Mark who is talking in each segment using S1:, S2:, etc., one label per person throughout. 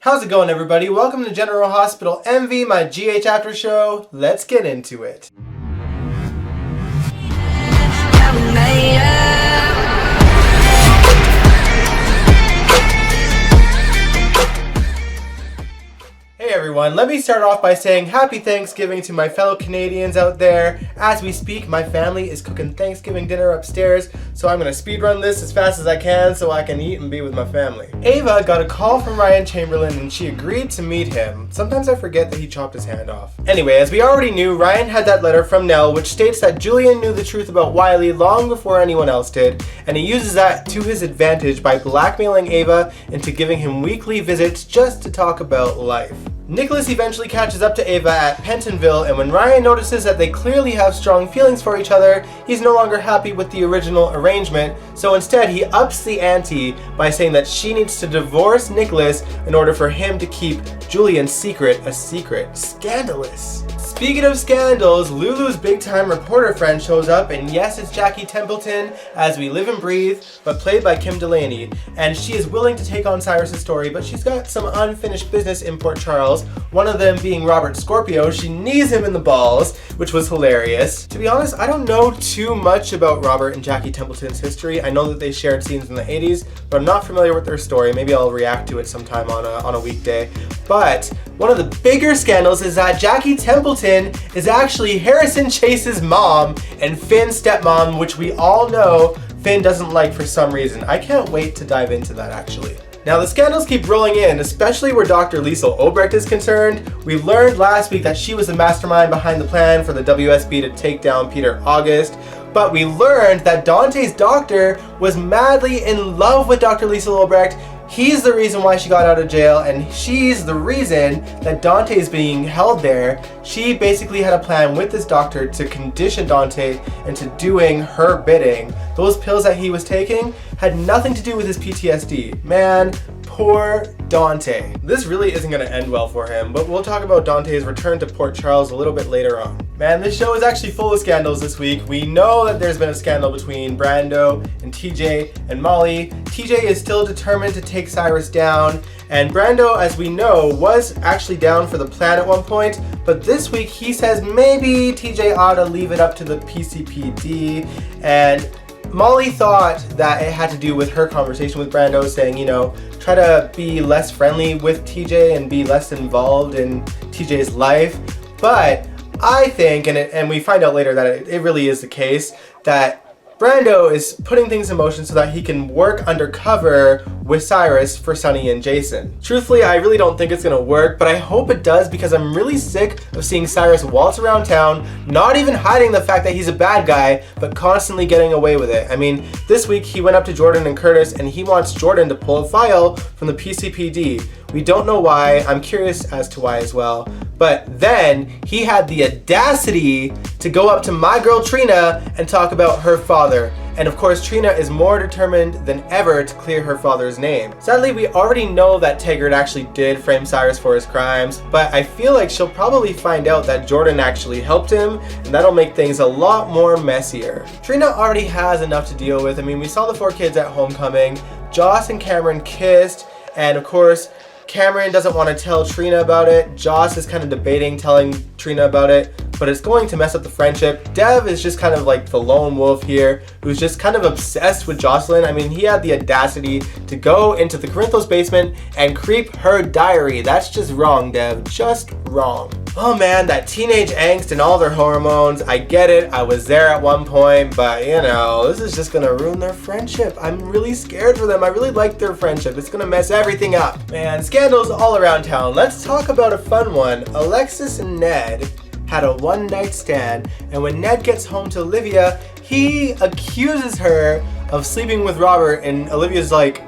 S1: How's it going, everybody? Welcome to General Hospital MV, my GH after show. Let's get into it. Hey everyone, let me start off by saying happy Thanksgiving to my fellow Canadians out there. As we speak, my family is cooking Thanksgiving dinner upstairs, so I'm going to speedrun this as fast as I can so I can eat and be with my family. Ava got a call from Ryan Chamberlain and she agreed to meet him. Sometimes I forget that he chopped his hand off. Anyway, as we already knew, Ryan had that letter from Nell which states that Julian knew the truth about Wiley long before anyone else did, and he uses that to his advantage by blackmailing Ava into giving him weekly visits just to talk about life. Nicholas eventually catches up to Ava at Pentonville, and when Ryan notices that they clearly have strong feelings for each other, he's no longer happy with the original arrangement, so instead he ups the ante by saying that she needs to divorce Nicholas in order for him to keep Julian's secret a secret. Scandalous. Speaking of scandals, Lulu's big-time reporter friend shows up, and yes, it's Jackie Templeton, as we live and breathe, but played by Kim Delaney, and she is willing to take on Cyrus's story, but she's got some unfinished business in Port Charles, one of them being Robert Scorpio. She knees him in the balls, which was hilarious. To be honest, I don't know too much about Robert and Jackie Templeton's history. I know that they shared scenes in the 80s, but I'm not familiar with their story. Maybe I'll react to it sometime on a weekday. But one of the bigger scandals is that Jackie Templeton is actually Harrison Chase's mom and Finn's stepmom, which we all know Finn doesn't like for some reason. I can't wait to dive into that actually. Now the scandals keep rolling in, especially where Dr. Liesl Obrecht is concerned. We learned last week that she was the mastermind behind the plan for the WSB to take down Peter August. But we learned that Dante's doctor was madly in love with Dr. Liesl Obrecht. He's the reason why she got out of jail, and she's the reason that Dante is being held there. She basically had a plan with this doctor to condition Dante into doing her bidding. Those pills that he was taking had nothing to do with his PTSD. Man, poor Dante. This really isn't going to end well for him, but we'll talk about Dante's return to Port Charles a little bit later on. Man, this show is actually full of scandals this week. We know that there's been a scandal between Brando and TJ and Molly. TJ is still determined to take Cyrus down, and Brando, as we know, was actually down for the plan at one point, but this week he says maybe TJ ought to leave it up to the PCPD, and Molly thought that it had to do with her conversation with Brando saying, you know, try to be less friendly with TJ and be less involved in TJ's life. But I think, and we find out later that it really is the case, that Brando is putting things in motion so that he can work undercover with Cyrus for Sonny and Jason. Truthfully, I really don't think it's gonna work, but I hope it does because I'm really sick of seeing Cyrus waltz around town, not even hiding the fact that he's a bad guy, but constantly getting away with it. I mean, this week he went up to Jordan and Curtis and he wants Jordan to pull a file from the PCPD. We don't know why. I'm curious as to why as well. But then he had the audacity to go up to my girl Trina and talk about her father. And of course, Trina is more determined than ever to clear her father's name. Sadly, we already know that Taggart actually did frame Cyrus for his crimes, but I feel like she'll probably find out that Jordan actually helped him, and that'll make things a lot more messier. Trina already has enough to deal with. I mean, we saw the 4 kids at homecoming. Joss and Cameron kissed, and of course, Cameron doesn't want to tell Trina about it. Joss is kind of debating telling Trina about it, but it's going to mess up the friendship. Dev is just kind of like the lone wolf here, who's just kind of obsessed with Jocelyn. I mean, he had the audacity to go into the Corinthos basement and creep her diary. That's just wrong, Dev. Just wrong. Oh man, that teenage angst and all their hormones. I get it. I was there at one point, but you know, this is just gonna ruin their friendship. I'm really scared for them. I really like their friendship. It's gonna mess everything up. Man, scandals all around town. Let's talk about a fun one. Alexis and Ned had a one-night stand, and when Ned gets home to Olivia, he accuses her of sleeping with Robert, and Olivia's like,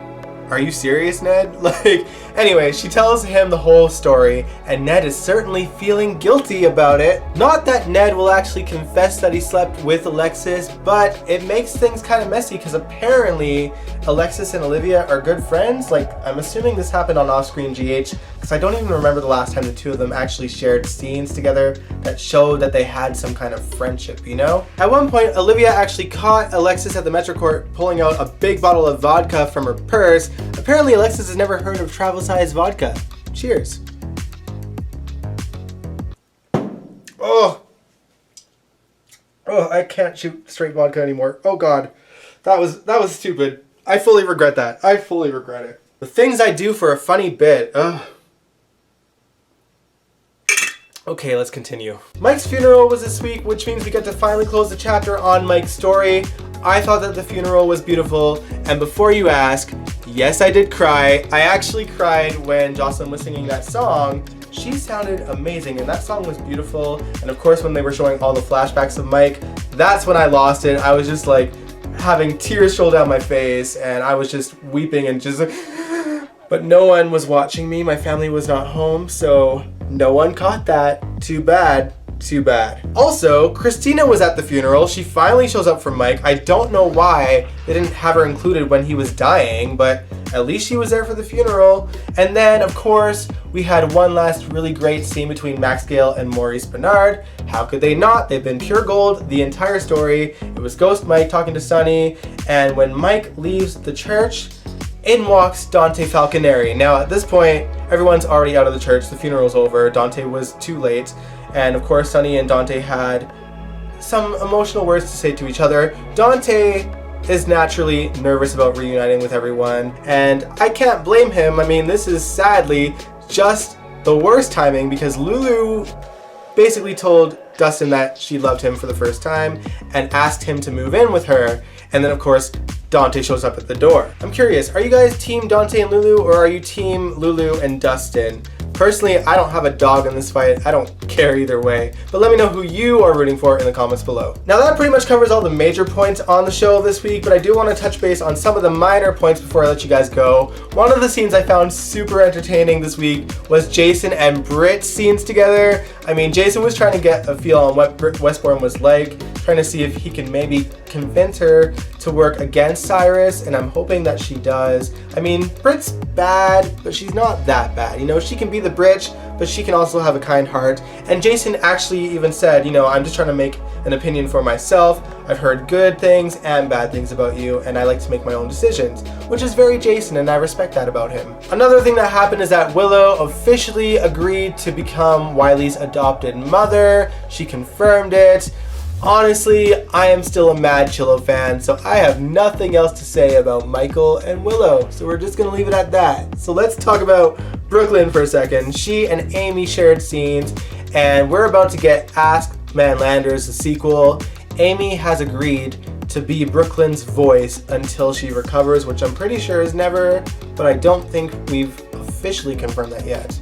S1: are you serious, Ned? Anyway, she tells him the whole story, and Ned is certainly feeling guilty about it. Not that Ned will actually confess that he slept with Alexis, but it makes things kind of messy because apparently Alexis and Olivia are good friends. I'm assuming this happened on Off-Screen GH, because I don't even remember the last time the two of them actually shared scenes together that showed that they had some kind of friendship, you know? At one point, Olivia actually caught Alexis at the Metro Court pulling out a big bottle of vodka from her purse. Apparently, Alexis has never heard of travel-sized vodka. Cheers. Oh, I can't shoot straight vodka anymore. Oh God, that was stupid. I fully regret that. I fully regret it. The things I do for a funny bit. Ugh. Okay, let's continue. Mike's funeral was this week, which means we get to finally close the chapter on Mike's story. I thought that the funeral was beautiful, and before you ask, yes, I did cry. I actually cried when Jocelyn was singing that song. She sounded amazing, and that song was beautiful. And of course, when they were showing all the flashbacks of Mike, that's when I lost it. I was just like having tears roll down my face, and I was just weeping and just but no one was watching me. My family was not home, so no one caught that. Too bad. Too bad. Also, Christina was at the funeral. She finally shows up for Mike. I don't know why they didn't have her included when he was dying, but at least she was there for the funeral. And then, of course, we had one last really great scene between Max Gale and Maurice Bernard. How could they not? They've been pure gold the entire story. It was Ghost Mike talking to Sonny, and when Mike leaves the church, in walks Dante Falconeri. Now, at this point, everyone's already out of the church. The funeral's over. Dante was too late. And of course, Sonny and Dante had some emotional words to say to each other. Dante is naturally nervous about reuniting with everyone, and I can't blame him. I mean, this is sadly just the worst timing because Lulu basically told Dustin that she loved him for the first time and asked him to move in with her. And then, of course, Dante shows up at the door. I'm curious, are you guys team Dante and Lulu, or are you team Lulu and Dustin? Personally, I don't have a dog in this fight. I don't care either way. But let me know who you are rooting for in the comments below. Now that pretty much covers all the major points on the show this week, but I do want to touch base on some of the minor points before I let you guys go. One of the scenes I found super entertaining this week was Jason and Britt's scenes together. I mean, Jason was trying to get a feel on what Britt Westbourne was like, trying to see if he can maybe convince her to work against Cyrus, and I'm hoping that she does. I mean, Britt's bad, but she's not that bad. You know, she can be the Britch, but she can also have a kind heart. And Jason actually even said, you know, I'm just trying to make an opinion for myself. I've heard good things and bad things about you, and I like to make my own decisions, which is very Jason, and I respect that about him. Another thing that happened is that Willow officially agreed to become Wiley's adopted mother. She confirmed it. Honestly, I am still a mad Chillo fan, so I have nothing else to say about Michael and Willow, so we're just gonna leave it at that. So let's talk about Brooklyn for a second. She and Amy shared scenes, and we're about to get Ask Man Landers, the sequel. Amy has agreed to be Brooklyn's voice until she recovers, which I'm pretty sure is never, but I don't think we've officially confirmed that yet.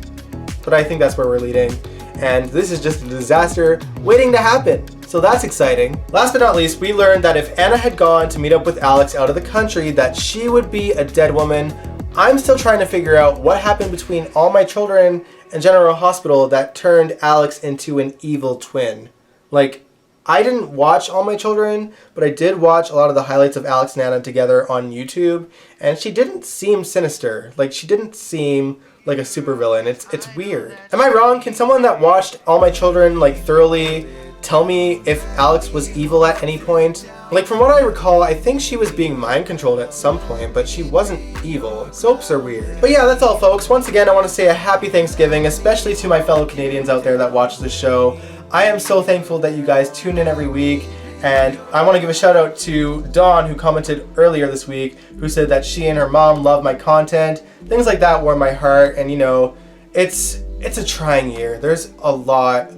S1: But I think that's where we're leading, and this is just a disaster waiting to happen. So that's exciting. Last but not least, we learned that if Anna had gone to meet up with Alex out of the country, that she would be a dead woman. I'm still trying to figure out what happened between All My Children and General Hospital that turned Alex into an evil twin. Like, I didn't watch All My Children, but I did watch a lot of the highlights of Alex and Anna together on YouTube, and she didn't seem sinister. Like, she didn't seem like a supervillain. It's weird. Am I wrong? Can someone that watched All My Children, like, thoroughly tell me if Alex was evil at any point? Like, from what I recall, I think she was being mind controlled at some point, but she wasn't evil. Soaps are weird. But yeah, that's all, folks. Once again, I want to say a happy Thanksgiving, especially to my fellow Canadians out there that watch the show. I am so thankful that you guys tune in every week, and I want to give a shout out to Dawn, who commented earlier this week, who said that she and her mom love my content. Things like that warm my heart, and you know, it's a trying year. There's a lot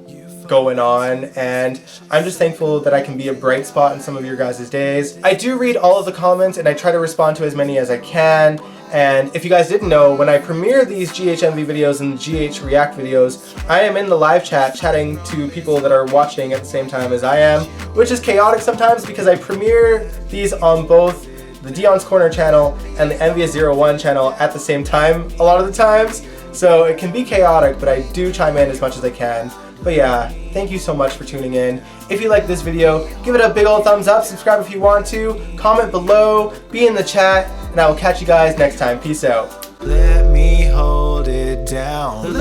S1: going on, and I'm just thankful that I can be a bright spot in some of your guys' days. I do read all of the comments, and I try to respond to as many as I can. And if you guys didn't know, when I premiere these GHMV videos and GH React videos, I am in the live chat chatting to people that are watching at the same time as I am, which is chaotic sometimes because I premiere these on both the Dion's Corner channel and the Envious01 channel at the same time a lot of the times. So it can be chaotic, but I do chime in as much as I can. But yeah, thank you so much for tuning in. If you like this video, give it a big old thumbs up, subscribe if you want to, comment below, be in the chat, and I will catch you guys next time. Peace out.
S2: Let me hold it down.